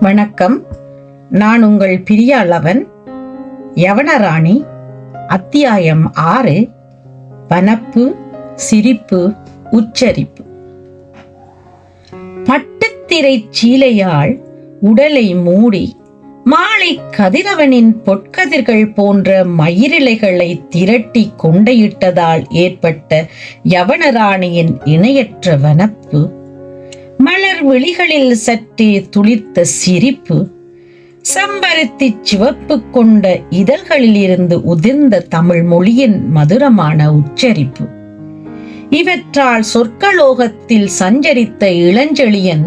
வணக்கம். நான் உங்கள் பிரியாளவன். யவனராணி, அத்தியாயம் 6. வனப்பு, சிரிப்பு, உச்சரிப்பு. பட்டுத்திரை சீலையால் உடலை மூடி மாலை கதிரவனின் பொற்கதிர்கள் போன்ற மயிரிழைகளை திரட்டி கொண்டையிட்டதால் ஏற்பட்ட யவனராணியின் இணையற்ற வனப்பு, மலர் விழிகளில் சற்றே துளிர்த்த சிரிப்பு, செம்பருத்தி சிவப்பு கொண்ட இதழ்களில் இருந்து உதிர்ந்த தமிழ் மொழியின் மதுரமான உச்சரிப்பு, இவற்றால் சொற்களோகத்தில் சஞ்சரித்த இளஞ்செழியன்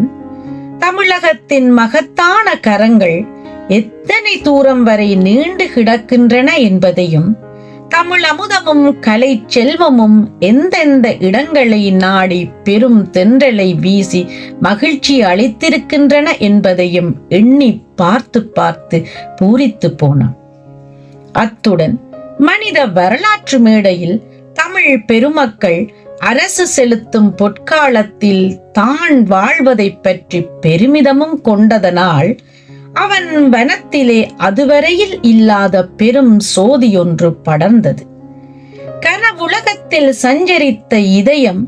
தமிழகத்தின் மகத்தான கரங்கள் எத்தனை தூரம் வரை நீண்டு கிடக்கின்றன என்பதையும், தமிழ் அமுதமும் கலை செல்வமும் எந்தெந்த இடங்களை நாடி பெரும் தென்றலை வீசி மகிழ்ச்சி அளித்திருக்கின்றன என்பதையும் எண்ணி பார்த்து பார்த்து பூரித்து போனான். அத்துடன் மனித வரலாற்று மேடையில் தமிழ் பெருமக்கள் அரசு செலுத்தும் பொற்காலத்தில் தான் வாழ்வதை பற்றி பெருமிதமும் கொண்டதனால் அவன் வனத்திலே அதுவரையில் இல்லாத பெரும் சோதியொன்று படர்ந்தது. கனவுலகத்தில் சஞ்சரித்த இதயம்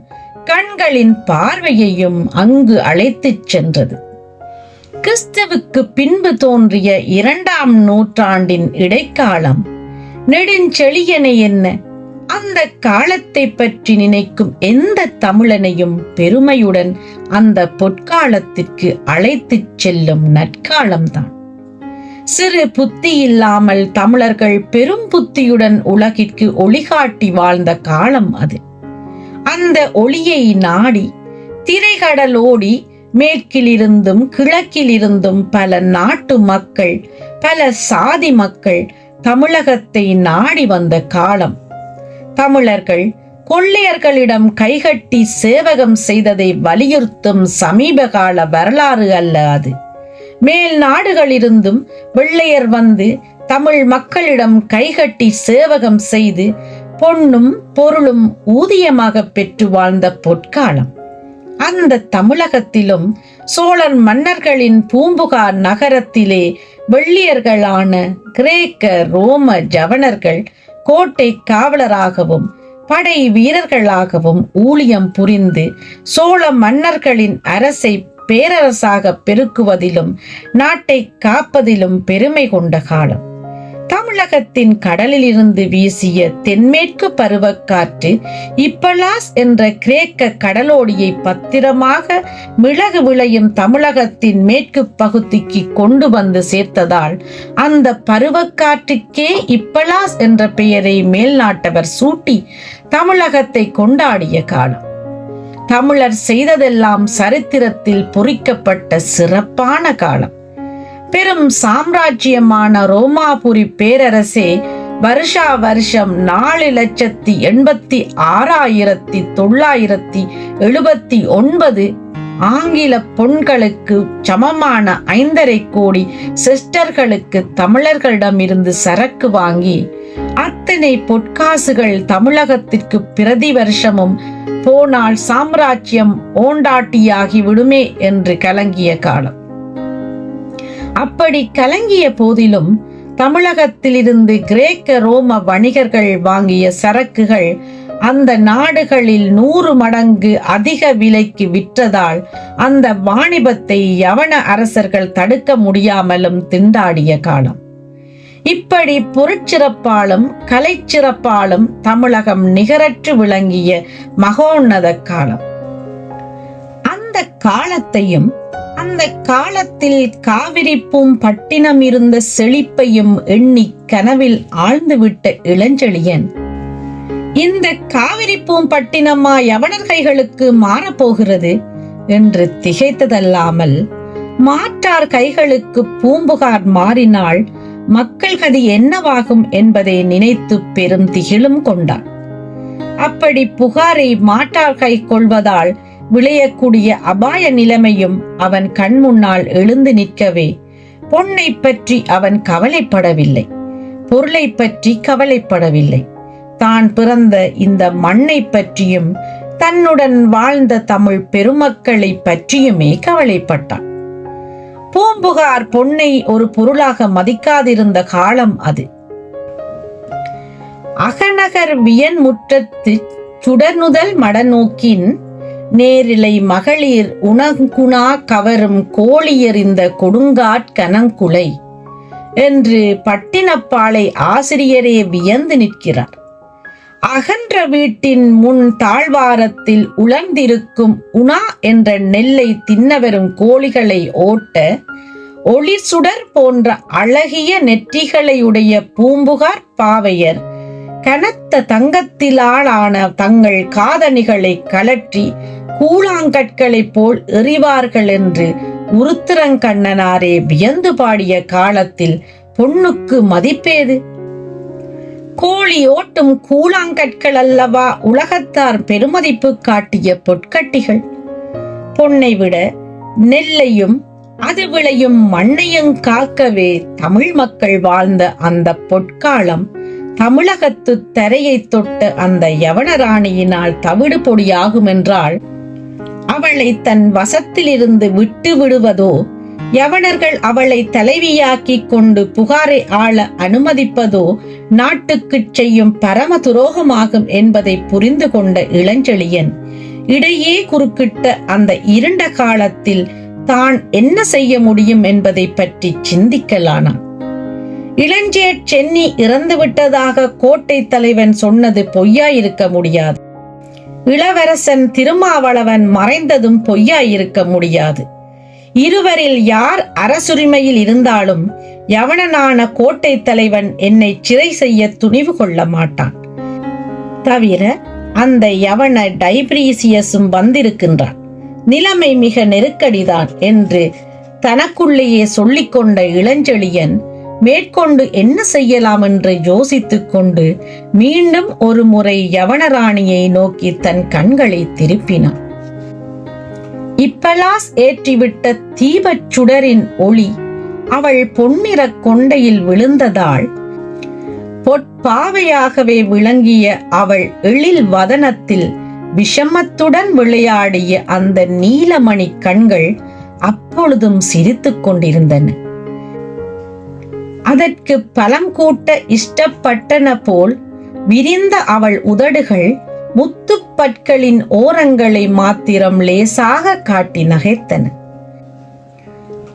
கண்களின் பார்வையையும் அங்கு அழைத்துச் சென்றது. கிறிஸ்துவுக்கு பின்பு தோன்றிய 2ஆம் நூற்றாண்டின் இடைக்காலம் நெடுஞ்செழியனை என்ன, அந்த காலத்தை பற்றி நினைக்கும் எந்த தமிழனையும் பெருமையுடன் அந்த பொற்காலத்திற்கு அழைத்துச் செல்லும் நற்காலம்தான். சிறு புத்தி இல்லாமல் தமிழர்கள் பெரும் புத்தியுடன் உலகிற்கு ஒளிகாட்டி வாழ்ந்த காலம் அது. அந்த ஒளியை நாடி திரைகடலோடி மேற்கிலிருந்தும் கிழக்கிலிருந்தும் பல நாட்டு மக்கள், பல சாதி மக்கள் தமிழகத்தை நாடி வந்த காலம். தமிழர்கள் கொள்ளையர்களிடம் கைகட்டி சேவகம் செய்ததை வலியுறுத்தும் சமீபகால வரலாறு அல்ல அது. மேல் நாடுகளிலிருந்தும் வெள்ளையர் வந்து தமிழ் மக்களிடம் கைகட்டி சேவகம் செய்து பொன்னும் பொருளும் ஊதியமாக பெற்று வாழ்ந்த பொற்காலம். அந்த தமிழகத்திலும் சோழர் மன்னர்களின் பூம்புகார் நகரத்திலே வெள்ளியர்களான கிரேக்க ரோம ஜவனர்கள் கோட்டை காவலராகவும் படை வீரர்களாகவும் ஊழியம் புரிந்து சோழ மன்னர்களின் அரசை பேரரசாக பெருக்குவதிலும் நாட்டை காப்பதிலும் பெருமை கொண்ட காலம். தமிழகத்தின் கடலில் இருந்து வீசிய தென்மேற்கு பருவக்காற்று இப்பலாஸ் என்ற கிரேக்க கடலோடியை பத்திரமாக மிளகு விளையும் தமிழகத்தின் மேற்கு பகுதிக்கு கொண்டு வந்து சேர்த்ததால் அந்த பருவக்காற்றுக்கே இப்பலாஸ் என்ற பெயரை மேல்நாட்டவர் சூட்டி தமிழகத்தை கொண்டாடிய காலம். தமிழர் செய்ததெல்லாம் சரித்திரத்தில் பொறிக்கப்பட்ட சிறப்பான காலம். பெரும் சாம்ராஜ்யமான ரோமாபுரி பேரரசே வருஷா வருஷம் 4,86,979 ஆங்கில பொன்களுக்கு சமமான 5.5 கோடி சிஸ்டர்களுக்கு தமிழர்களிடமிருந்து சரக்கு வாங்கி அத்தனை பொற்காசுகள் தமிழகத்திற்கு பிரதி வருஷமும் போனால் சாம்ராஜ்யம் ஓண்டாட்டியாகி விடுமே என்று கலங்கிய காலம். அப்படி கலங்கிய போதிலும் தமிழகத்திலிருந்து கிரேக்க ரோம வணிகர்கள் வாங்கிய சரக்குகள் அந்த நாடுகளில் 100 மடங்கு அதிக விலைக்கு விற்றதால் அந்த வாணிபத்தை யவன அரசர்கள் தடுக்க முடியாமலும் திண்டாடிய காலம். இப்படி பொருட்சிறப்பாலும் கலைச்சிறப்பாலும் தமிழகம் நிகரற்று விளங்கிய மகோன்னத காலம். அந்த காலத்தையும் அந்த காலத்தில் காவிரி பூம்பட்டினம் இருந்த செழிப்பையும் எண்ணி கனவில் ஆழ்ந்துவிட்ட இளஞ்செழியன், இந்த காவிரி பூம்பட்டினமா யவனர் கைகளுக்கு மாறப்போகிறது என்று திகைத்ததல்லாமல், மாற்றார் கைகளுக்கு பூம்புகார் மாறினால் மக்கள் கதி என்னவாகும் என்பதை நினைத்து பெரும் திகிலும் கொண்டான். அப்படி புகாரை மாற்றார் கை கொள்வதால் விளையக்கூடிய அபாய நிலைமையும் அவன் கண் முன்னால் எழுந்து நிற்கவே பொன்னை பற்றி அவன் கவலைப்படவில்லை, பொருளை பற்றி கவலைப்படவில்லை. தான் பிறந்த இந்த மண்ணை பற்றியும் தன்னுடன் வாழ்ந்த தமிழ் பெருமக்களை பற்றியுமே கவலைப்பட்டான். பூம்புகார் பொன்னை ஒரு பொருளாக மதிக்காதிருந்த காலம் அது. அகநகர் வியன் முற்றத்து சுடர்நுதல் மடநோக்கின் நேரிலை மகளிர் உணங்குணா கவரும் கோழியறிந்த கொடுங்காட் கனங்குலை என்று பட்டினப்பாலை ஆசிரியரே வியந்து நிற்கிறார். அகன்ற வீட்டின் முன் தாழ்வாரத்தில் உலர்ந்திருக்கும் உணா என்ற நெல்லை தின்னவரும் கோழிகளை ஓட்ட ஒளி சுடர் போன்ற அழகிய நெற்றிகளையுடைய பூம்புகார் பாவையர் கனத்த தங்கத்திலான தங்கள் காதணிகளை கலற்றி கூழாங்கற்களைப் போல் எறிவார்கள் என்று உருத்திரங்கண்ணனாரே வியந்து பாடிய காலத்தில் பொன்னுக்கு மதிப்பேது? கோழி ஓட்டும் கூழாங்கற்கள் அல்லவா உலகத்தார் பெருமதிப்பு காட்டிய பொற்கட்டிகள். பொன்னை விட நெல்லையும் அது விளையும் மண்ணையும் காக்கவே தமிழ் மக்கள் வாழ்ந்த அந்த பொற்காலம் தமிழகத்து தரையை தொட்ட அந்த யவனராணியினால் தவிடு பொடியாகும் என்றால் அவளை தன் வசத்திலிருந்து விட்டு விடுவதோ, யவனர்கள் அவளை தலைவியாக்கி கொண்டு புகாரை ஆள அனுமதிப்பதோ நாட்டுக்கு செய்யும் பரம துரோகமாகும் என்பதை புரிந்து கொண்ட இளஞ்செழியன் இடையே குறுக்கிட்ட அந்த இருண்ட காலத்தில் தான் என்ன செய்ய முடியும் என்பதை பற்றி சிந்திக்கலானான். இளஞ்சேட் சென்னி இறந்துவிட்டதாக கோட்டை தலைவன் சொன்னது பொய்யாயிருக்க முடியாது. இளவரசன் திருமாவளவன் மறைந்ததும் பொய்யாயிருக்க முடியாது. இருவரில் யார் அரசுரிமையில் இருந்தாலும் யவனனான கோட்டை தலைவன் என்னை சிறை செய்ய துணிவு கொள்ள மாட்டான். தவிர அந்த யவன டைப்ரீசியஸும் வந்திருக்கின்றான். நிலைமை மிக நெருக்கடிதான் என்று தனக்குள்ளேயே சொல்லிக்கொண்ட இளஞ்செழியன் மேற்கொண்டு என்ன செய்யலாம் என்று யோசித்துக் கொண்டு மீண்டும் ஒரு முறை யவனராணியை நோக்கி தன் கண்களை திருப்பினான். இப்பலாஸ் ஏற்றிவிட்ட தீபச் சுடரின் ஒளி அவள் பொன்னிற கொண்டையில் விழுந்ததால் பொற்பாவையாகவே விளங்கிய அவள் எழில் வதனத்தில் விஷமத்துடன் விளையாடிய அந்த நீலமணி கண்கள் அப்பொழுதும் சிரித்துக் கொண்டிருந்தன. அதற்கு பலம் கூட்ட இஷ்டப்பட்டன போல் விரிந்த அவள் உதடுகள் முத்துப்பற்களின் ஓரங்களை மாத்திரம் லேசாக காட்டி நகைத்தன.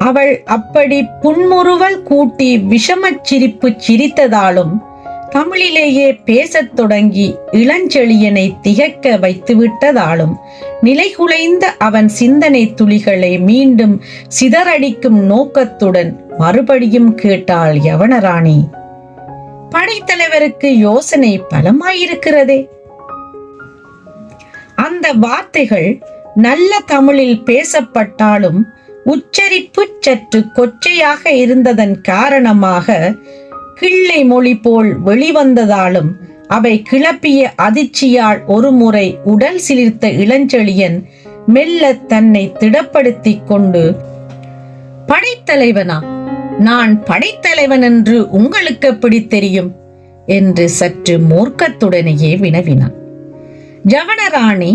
அவள் அப்படி புன்முறுவல் கூட்டி விஷமச் சிரிப்பு சிரித்ததாலும் தமிழிலேயே பேசத் தொடங்கி இளஞ்செழியனை திகைக்க வைத்துவிட்டதாலும் நிலைகுலைந்த அவன் சிந்தனை துளிகளை மீண்டும் சிதறடிக்கும் நோக்கத்துடன் மறுபடியும் கேட்டாள் யவனராணி. படைத்தலைவருக்கு யோசனை பலமாயிருக்கிறதே. அந்த வார்த்தைகள் நல்ல தமிழில் பேசப்பட்டாலும் உச்சரிப்பு சற்று கொச்சையாக இருந்ததன் காரணமாக கிள்ளை மொழி போல் வெளிவந்ததாலும் அவை கிளப்பிய அதிர்ச்சியால் ஒருமுறை உடல் சிலிர்த்த இளஞ்செழியன் மெல்ல தன்னை திடப்படுத்திக் கொண்டு, படைத்தலைவனா? நான் படைத்தலைவன் என்று உங்களுக்கு எப்படி தெரியும் என்று சற்று மூர்க்கத்துடனேயே வினவினான். யவனராணி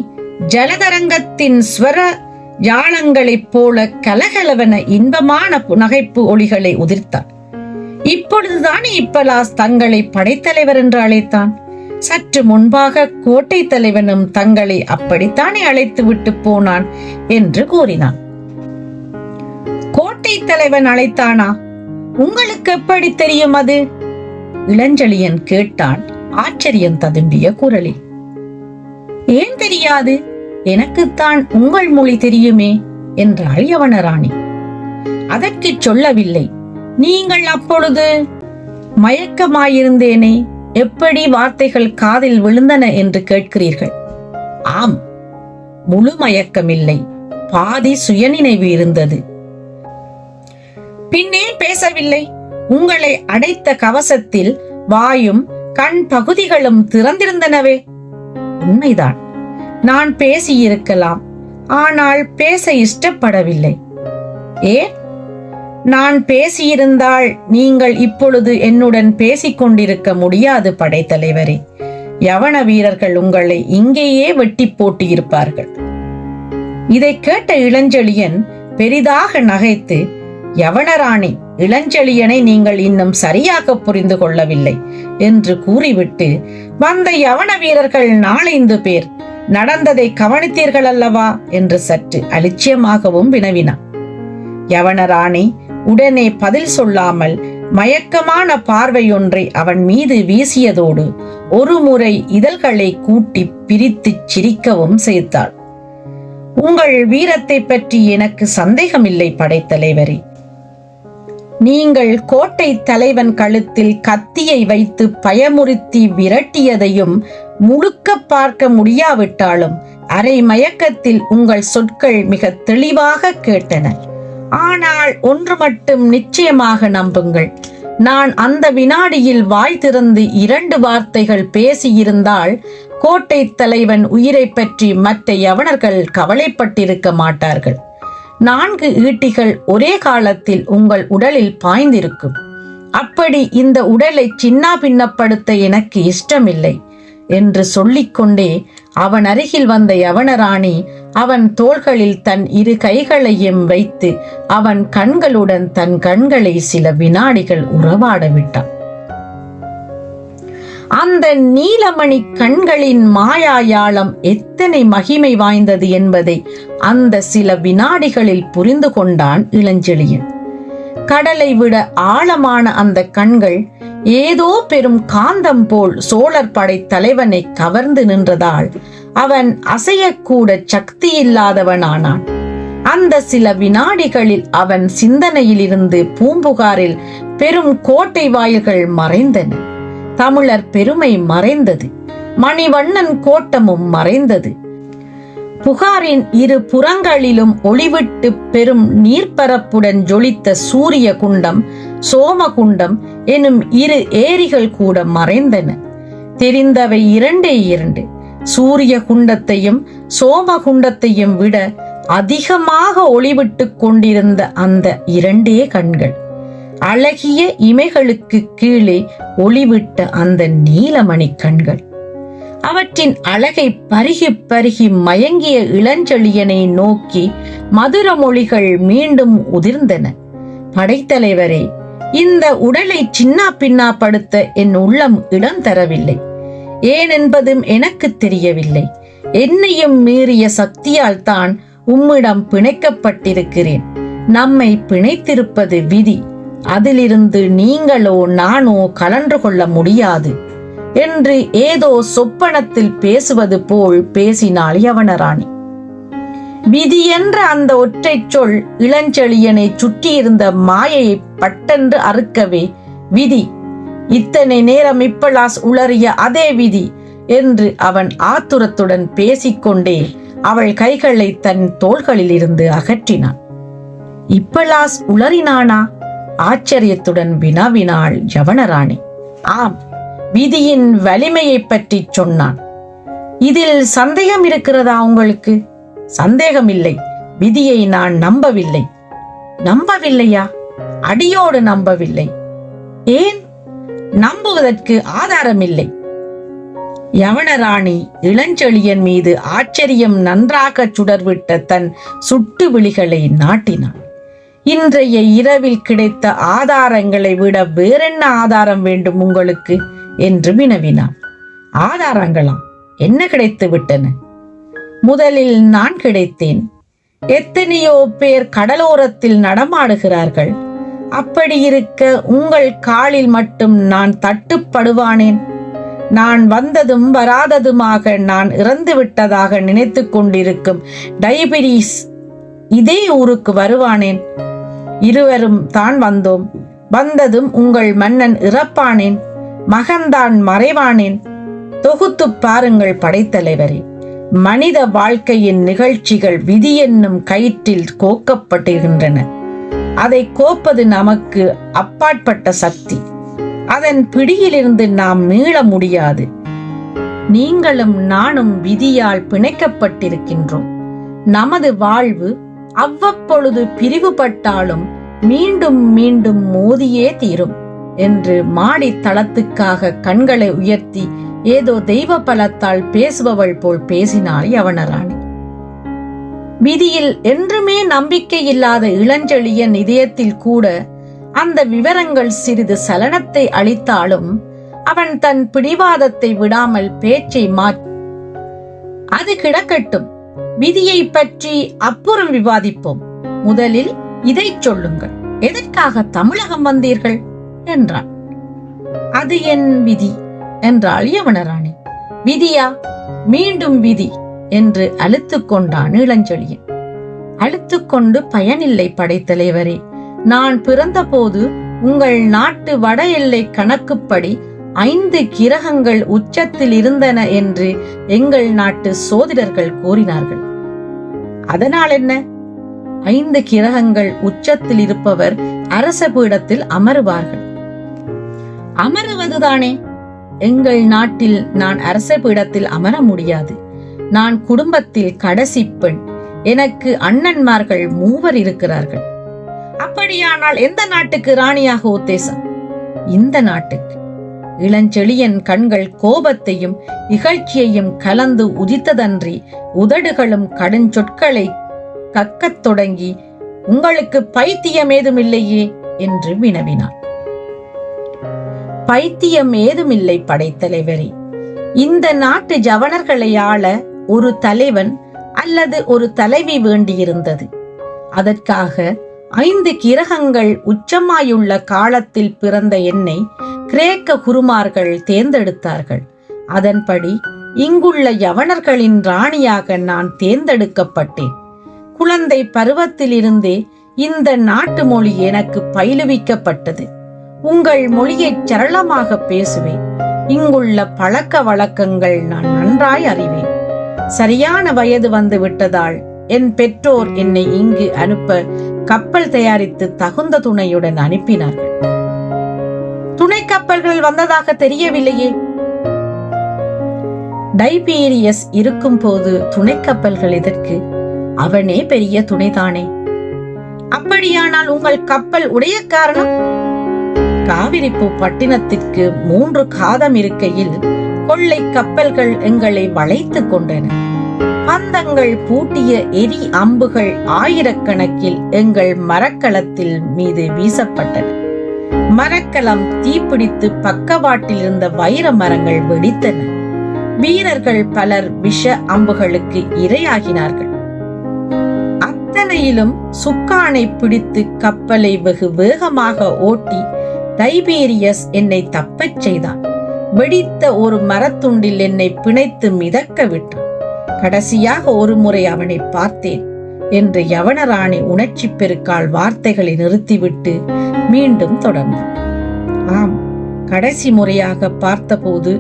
ஜலதரங்கத்தின் ஸ்வர யாழங்களைப் போல கலகலவன இன்பமான நகைப்பு ஒளிகளை உதிர்த்தாள். இப்பொழுதுதானே இப்பலாஸ் தங்களை படைத்தலைவர் என்று அழைத்தான். சற்று முன்பாக கோட்டை தலைவனும் தங்களை அப்படித்தானே அழைத்து விட்டு போனான் என்று கூறினான். கோட்டை தலைவன் அழைத்தானா? உங்களுக்கு எப்படி தெரியும் அது? இளஞ்செழியன் கேட்டான் ஆச்சரியம் ததும்பிய குரலில். ஏன் தெரியாது? எனக்குத்தான் உங்கள் மொழி தெரியுமே என்றாள் யவனராணி. அதற்கு சொல்லவில்லை. நீங்கள் அப்பொழுது மயக்கமாயிருந்தேனே, எப்படி வார்த்தைகள் காதில் விழுந்தன என்று கேட்கிறீர்கள். ஆம், முழு மயக்கமில்லை, பாதி சுயநினைவு இருந்தது. பின்னே பேசவில்லை? உங்களை அடைத்த கவசத்தில் வாயும் கண் பகுதிகளும் திறந்திருந்தனவே. உண்மைதான், நான் பேசியிருக்கலாம், ஆனால் பேச இஷ்டப்படவில்லை. ஏன்? நான் பேசியிருந்தால் நீங்கள் இப்பொழுது என்னுடன் பேசிக்கொண்டிருக்க முடியாது படைத்தலைவரே. யவன வீரர்கள் உங்களை இங்கேயே வெட்டி போட்டு இருப்பார்கள். இதை கேட்ட இளஞ்செழியன் பெரிதாக நகைத்து, யவனராணி, இளஞ்செழியனை நீங்கள் இன்னும் சரியாக புரிந்து கொள்ளவில்லை என்று கூறிவிட்டு, வந்த யவன வீரர்கள் 4-5 பேர் நடந்ததை கவனித்தீர்கள் அல்லவா என்று சற்று அலட்சியமாகவும் வினவினார். யவனராணி உடனே பதில் சொல்லாமல் மயக்கமான பார்வையொன்றை அவன் மீது வீசியதோடு ஒரு முறை இதழ்களை கூட்டி பிரித்து சிரிக்கவும் செய்தாள். உங்கள் வீரத்தை பற்றி எனக்கு சந்தேகமில்லை படைத்தலைவரே. நீங்கள் கோட்டை தலைவன் கழுத்தில் கத்தியை வைத்து பயமுறுத்தி விரட்டியதையும் முழுக்க பார்க்க முடியாவிட்டாலும் அரை மயக்கத்தில் உங்கள் சொற்கள் மிக தெளிவாக கேட்டன. ஆனால் ஒன்று மட்டும் நிச்சயமாக நம்புங்கள், நான் அந்த வினாடியில் வாய் திறந்து 2 வார்த்தைகள் பேசியிருந்தால் கோட்டை தலைவன் உயிரை பற்றி மற்ற யவனர்கள் கவலைப்பட்டிருக்க மாட்டார்கள். 4 ஈட்டிகள் ஒரே காலத்தில் உங்கள் உடலில் பாய்ந்திருக்கும். அப்படி இந்த உடலை சின்னா பின்னப்படுத்த எனக்கு இஷ்டமில்லை என்று சொல்லிக்கொண்டே அவன் அருகில் வந்த யவனராணி அவன் தோள்களில் தன் 2 கைகளையும் வைத்து அவன் கண்களுடன் தன் கண்களை சில வினாடிகள் உறவாட விட்டான். அந்த நீலமணி கண்களின் மாயாயாளம் எத்தனை மகிமை வாய்ந்தது என்பதை அந்த சில வினாடிகளில் புரிந்து கொண்டான் இளஞ்செழியன். கடலை விட ஆழமான அந்த கண்கள் ஏதோ பெரும் காந்தம் போல் சோழர் படை தலைவனை கவர்ந்து நின்றதால் அவன் அசையக்கூட சக்தி இல்லாதவனானான். அந்த சில வினாடிகளில் அவன் சிந்தனையிலிருந்து பூம்புகாரில் பெரும் கோட்டை வாயில்கள் மறைந்தன. தமிழர் பெருமை மறைந்தது. மணிவண்ணன் கோட்டமும் மறைந்தது. புகாரின் 2 புறங்களிலும் ஒளிவிட்டு பெரும் நீர்ப்பரப்புடன் ஜொலித்த சூரிய குண்டம், சோமகுண்டம் எனும் 2 ஏரிகள் கூட மறைந்தன. தெரிந்தவை 2. சூரிய குண்டத்தையும் சோமகுண்டத்தையும் விட அதிகமாக ஒளிவிட்டு கொண்டிருந்த அந்த 2 கண்கள், அழகிய இமைகளுக்கு கீழே ஒளிவிட்ட அந்த நீலமணி கண்கள், அவற்றின் அழகை பருகி பருகி மயங்கிய இளஞ்செழியனை நோக்கி மதுர மொழிகள் மீண்டும் உதிர்ந்தன. படைத்தலைவரே, இந்த உடலை சின்னா பின்னாப்படுத்த என் உள்ளம் இடம் தரவில்லை. ஏன் என்பதும் எனக்கு தெரியவில்லை. என்னையும் மீறிய சக்தியால் தான் உம்மிடம் பிணைக்கப்பட்டிருக்கிறேன். நம்மை பிணைத்திருப்பது விதி. அதிலிருந்து நீங்களோ நானோ கலன்று கொள்ள முடியாது என்று ஏதோ சொப்பனத்தில் பேசுவது போல் பேசினாள் யவனராணி. விதி என்ற அந்த ஒற்றை சொல் இளஞ்செழியனை சுற்றியிருந்த மாயையை பட்டென்று அறுக்கவே, விதி, இத்தனை நேரம் இப்பலாஸ் உளறிய அதே விதி என்று அவன் ஆத்துரத்துடன் பேசிக்கொண்டே அவள் கைகளை தன் தோள்களில் இருந்து அகற்றினான். இப்பலாஸ் உளறினானா? ஆச்சரியத்துடன் வினாவினாள் யவனராணி. ஆம், விதியின் வலிமையை பற்றி சொன்னான். இதில் சந்தேகம் இருக்கிறதா உங்களுக்கு? சந்தேகமில்லை. விதியை நான் நம்பவில்லை. நம்பவில்லையா? அடியோடு நம்பவில்லை. ஏன்? நம்புவதற்கு ஆதாரமில்லை. யவனராணி இளஞ்செழியன் மீது ஆச்சரியம் நன்றாக சுடர்விட்ட தன் சுட்டு விழிகளை நாட்டினாள். இன்றைய இரவில் கிடைத்த ஆதாரங்களை விட வேறென்ன ஆதாரம் வேண்டும் உங்களுக்கு என்று வினவினான். ஆதாரங்களா? என்ன கிடைத்து விட்டன? முதலில் நான் கிடைத்தேன். எத்தனையோ பேர் கடலோரத்தில் நடமாடுகிறார்கள். அப்படி இருக்க உங்கள் காலில் மட்டும் நான் தட்டுப்படுவானேன்? நான் வந்ததும் வராததுமாக நான் இறந்து விட்டதாக நினைத்து கொண்டிருக்கும் டைபீரிஸ் இதே ஊருக்கு வருவானேன்? இருவரும் தான் வந்தோம். வந்ததும் உங்கள் மன்னன் இறப்பானேன், மகன்தான் மறைவானேன். தொகுத்து பாருங்கள் படைத்தலைவரே. மனித வாழ்க்கையின் நிகழ்ச்சிகள் விதி என்னும் கயிற்றில் கோக்கப்பட்டிருக்கின்றன. அதை கோப்பது நமக்கு அப்பாற்பட்ட சக்தி. அதன் பிடியிலிருந்து நாம் மீள முடியாது. நீங்களும் நானும் விதியால் பிணைக்கப்பட்டிருக்கின்றோம். நமது வாழ்வு அவ்வப்பொழுது பிரிவுபட்டாலும் மீண்டும் மீண்டும் மோதியே தீரும் என்று மாடி தளத்துக்காக கண்களை உயர்த்தி ஏதோ தெய்வ பலத்தால் பேசுபவள் போல் பேசினாள் யவனராணி. விதியில் என்றுமே நம்பிக்கை இல்லாத இளஞ்செழியன் இதயத்தில் கூட அந்த விவரங்கள் சிறிது சலனத்தை அளித்தாலும் அவன் தன் பிடிவாதத்தை விடாமல் பேச்சை அது கிடக்கட்டும், விதியை பற்றி அப்புறம் விவாதிப்போம். முதலில் இதை சொல்லுங்கள், எதற்காக தமிழகம் வந்தீர்கள் என்றான். அது என் விதி என்றாள் யவனராணி. விதியா? மீண்டும் விதி என்று அழுத்துக் கொண்டான் இளஞ்செழியன். அழுத்துக்கொண்டு பயனில்லை படைத்தலைவரே. நான் பிறந்தபோது உங்கள் நாட்டு வட எல்லை கணக்குப்படி 5 கிரகங்கள் உச்சத்தில் இருந்தன என்று எங்கள் நாட்டு சோதிடர்கள் கூறினார்கள். அதனால் என்ன? 5 கிரகங்கள் உச்சத்தில் இருப்பவர் அரச பீடத்தில் அமருவார்கள். அமருவதுதானே? எங்கள் நாட்டில் நான் அரச பீடத்தில் அமர முடியாது. நான் குடும்பத்தில் கடைசி பெண். எனக்கு அண்ணன்மார்கள் 3 இருக்கிறார்கள். அப்படியானால் எந்த நாட்டுக்கு ராணியாக உத்தேசம்? இந்த நாட்டுக்கு. இளஞ்செழியன் கண்கள் கோபத்தையும் இகழ்ச்சியையும் கலந்து உதித்ததன்றி உதடுகளும் கடுஞ்சொற்களை கக்கத் தொடங்கி, உங்களுக்கு பைத்தியம் ஏதுமில்லையே என்று வினவினான். பைத்தியம் ஏதுமில்லை படைத்தலைவரே. இந்த நாட்டு ஜவனர்களை ஆள ஒரு தலைவன் அல்லது ஒரு தலைவி வேண்டியிருந்தது. அதற்காக 5 கிரகங்கள் உச்சமாயுள்ள காலத்தில் பிறந்த என்னை கிரேக்க குருமார்கள் தேர்ந்தெடுத்தார்கள். அதன்படி இங்குள்ள யவனர்களின் ராணியாக நான் தேர்ந்தெடுக்கப்பட்டேன். குழந்தை பருவத்திலிருந்தே இந்த நாட்டு மொழி எனக்கு பயிலுவிக்கப்பட்டது. உங்கள் மொழியை சரளமாக பேசுவேன். இங்குள்ள பழக்க வழக்கங்கள் நான் நன்றாய் அறிவேன். சரியான வயது வந்து விட்டதால் என் பெற்றோர் என்னை இங்கு அனுப்ப கப்பல் தயாரித்து தகுந்த துணையுடன் அனுப்பினார்கள். துணை கப்பல்கள் வந்ததாக தெரியவில்லையே. டைபீரியஸ் இருக்கும் போது துணை கப்பல்கள் எதற்கு? அவனே பெரிய துணைதானே. அப்படியானால் உங்கள் கப்பல் உடைய காரணம்? காவிரிப்பூ பட்டினத்திற்கு 3 காதம் இருக்கையில் கொள்ளை கப்பல்கள் எங்களை வளைத்துக் கொண்டன. பந்தங்கள் பூட்டிய எரி அம்புகள் ஆயிரக்கணக்கில் எங்கள் மரக்கலத்தில் மீது வீசப்பட்டன. மரக்கலம் தீப்பிடித்து பக்கவாட்டில் இருந்த வைர மரங்கள் வெடித்தன. வீரர்கள் பலர் விஷ அம்புகளுக்கு இரையாகினார்கள். அத்தனையிலும் சுக்கானை பிடித்து கப்பலை வெகு வேகமாக ஓட்டி டைபீரியஸ் என்னை தப்பச் செய்தான். வெடித்த ஒரு மரத்துண்டில் என்னை பிணைத்து மிதக்க விட்டான். கடைசியாக ஒரு முறை அவனை பார்த்தேன் என்று யவனராணி உணர்ச்சி பெருக்கால் வார்த்தைகளை நிறுத்திவிட்டு மீண்டும் தொடர்ந்தார். ஆம், கடைசி முறையாக பார்த்தபோது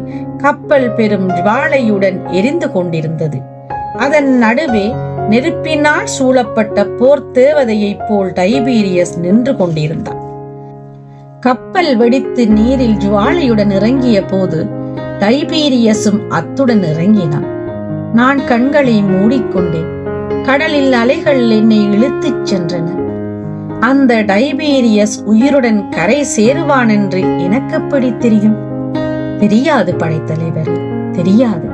கப்பல் பெரும் ஜுவாலையுடன் எரிந்து கொண்டிருந்தது. அதன் நடுவே நெருப்பினால் சூழப்பட்ட போர் தேவதையைப் போல் டைபீரியஸ் நின்று கொண்டிருந்தான். கப்பல் வெடித்து நீரில் ஜுவாலையுடன் இறங்கிய போது டைபீரியஸும் அத்துடன் இறங்கினான். நான் கண்களை மூடிக்கொண்டேன். கடலில் அலைகள் என்னை இழுத்துச் சென்றன. அந்த டைபீரியஸ் உயிருடன் கரை சேருவான் என்று எனக்கு எப்படி தெரியும்? தெரியாது படைத்தலைவரே, தெரியாது.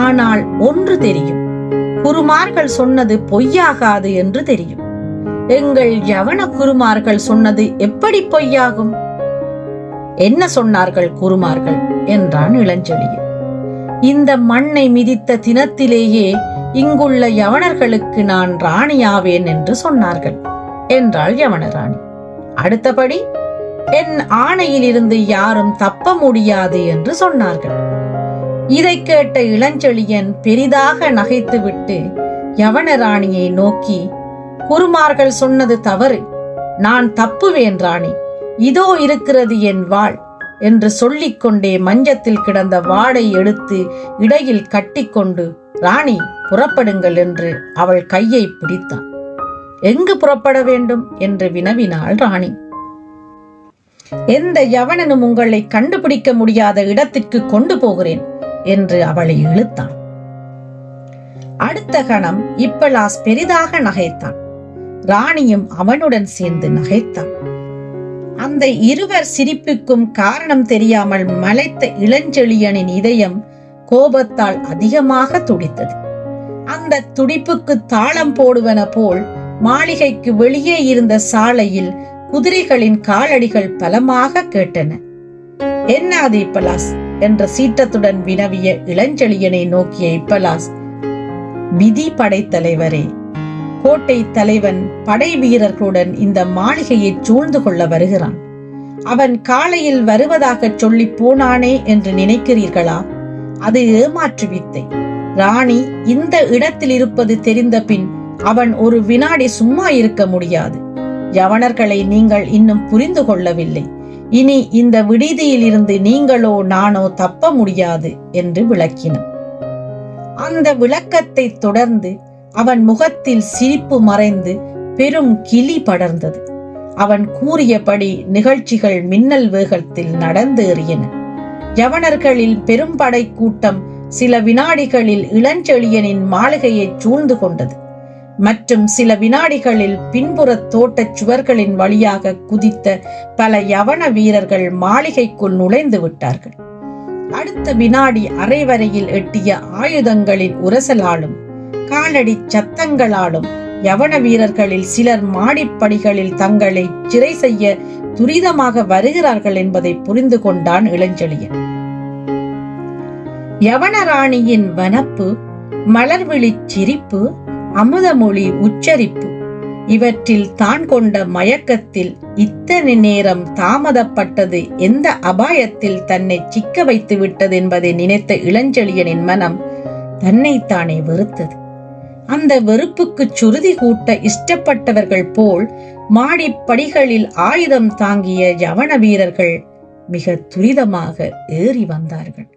ஆனால் ஒன்று தெரியும், குருமார்கள் சொன்னது பொய்யாகாது என்று தெரியும். எங்கள் யவன குருமார்கள் சொன்னது எப்படி பொய்யாகும்? என்ன சொன்னார்கள் குருமார்கள் என்றான் இளஞ்செழியன். இந்த மண்ணை மிதித்த தினத்திலேயே இங்குள்ள யவனர்களுக்கு நான் ராணியாவேன் என்று சொன்னார்கள் என்றாள் யவனராணி. அடுத்தபடி என் ஆணையில் இருந்து யாரும் தப்ப முடியாது என்று சொன்னார்கள். இதை கேட்ட இளஞ்செழியன் பெரிதாக நகைத்துவிட்டு யவனராணியை நோக்கி, குருமார்கள் சொன்னது தவறு, நான் தப்புவேன் ராணி, இதோ இருக்கிறது என் வாள் என்று சொல்லிக்கொண்டே மஞ்சத்தில் கிடந்த வாளை எடுத்து இடையில் கட்டிக்கொண்டு, ராணி புறப்படுங்கள் என்று அவள் கையை பிடித்தான். எங்கு புறப்பட வேண்டும் என்று வினவினாள் ராணி. எந்த யவனனும் உங்களை கண்டுபிடிக்க முடியாத இடத்திற்கு கொண்டு போகிறேன் என்று அவளை இழுத்தான். அடுத்த கணம் இப்பலாஸ் பெரிதாக நகைத்தான். ராணியும் அவனுடன் சேர்ந்து நகைத்தான். அந்த இருவர் சிரிப்புக்கும் காரணம் தெரியாமல் மலைத்த இளஞ்செழியனின் இதயம் கோபத்தால் அதிகமாக துடித்தது. அந்த துடிப்புக்கு தாளம் போடுவன போல் மாளிகைக்கு வெளியே இருந்த சாலையில் குதிரைகளின் காலடிகள் பலமாக கேட்டன. என்ன அது இப்பலாஸ் என்ற சீற்றத்துடன் வினவிய இளஞ்செழியனை நோக்கிய இப்பலாஸ், விதி படைத்தலைவரே, கோட்டை தலைவன் படை வீரர்களுடன் இந்த மாளிகையை சூழ்ந்து கொள்ள வருகிறான். அவன் காலையில் வருவதாக சொல்லி போனானே என்று நினைக்கிறீர்களா? அது ஏமாற்று வித்தை. ராணி இந்த இடத்தில் இருப்பது தெரிந்த பின் அவன் ஒரு வினாடி சும்மா இருக்க முடியாது. யவனர்களை நீங்கள் இன்னும் புரிந்து கொள்ளவில்லை. இனி இந்த விடுதியில் இருந்து நீங்களோ நானோ தப்ப முடியாது என்று விளக்கினான். அந்த விளக்கத்தை தொடர்ந்து அவன் முகத்தில் சிரிப்பு மறைந்து பெரும் கிளி படர்ந்தது. அவன் கூறியபடி நிகழ்ச்சிகள் மின்னல் வேகத்தில் நடந்தேறியன. யவனர்களில் பெரும்படை கூட்டம் சில வினாடிகளில் இளஞ்செழியனின் மாளிகையை சூழ்ந்து கொண்டது. மற்றும் சில வினாடிகளில் பின்புற தோட்டச் சுவர்களின் வழியாக குதித்த பல யவன வீரர்கள் மாளிகைக்குள் நுழைந்து விட்டார்கள். அடுத்த வினாடி அரைவரையில் எட்டிய ஆயுதங்களின் உரசலாலும் காலடி சத்தங்களாலும் யவன வீரர்களில் சிலர் மாடிப்படிகளில் தங்களை சிறை செய்ய துரிதமாக வருகிறார்கள் என்பதை புரிந்து கொண்டான் இளஞ்செழியன். யவன ராணியின் வனப்பு, மலர்விழி சிரிப்பு, அமுதமொழி உச்சரிப்பு இவற்றில் தான் கொண்ட மயக்கத்தில் இத்தனை நேரம் தாமதப்பட்டது எந்த அபாயத்தில் தன்னை சிக்க வைத்து விட்டது என்பதை நினைத்த இளஞ்செழியனின் மனம் தன்னைத்தானே வெறுத்தது. அந்த வெறுப்புக்கு சுருதி கூட்ட இஷ்டப்பட்டவர்கள் போல் மாடிப்படிகளில் ஆயுதம் தாங்கிய யவன வீரர்கள் மிக துரிதமாக ஏறி வந்தார்கள்.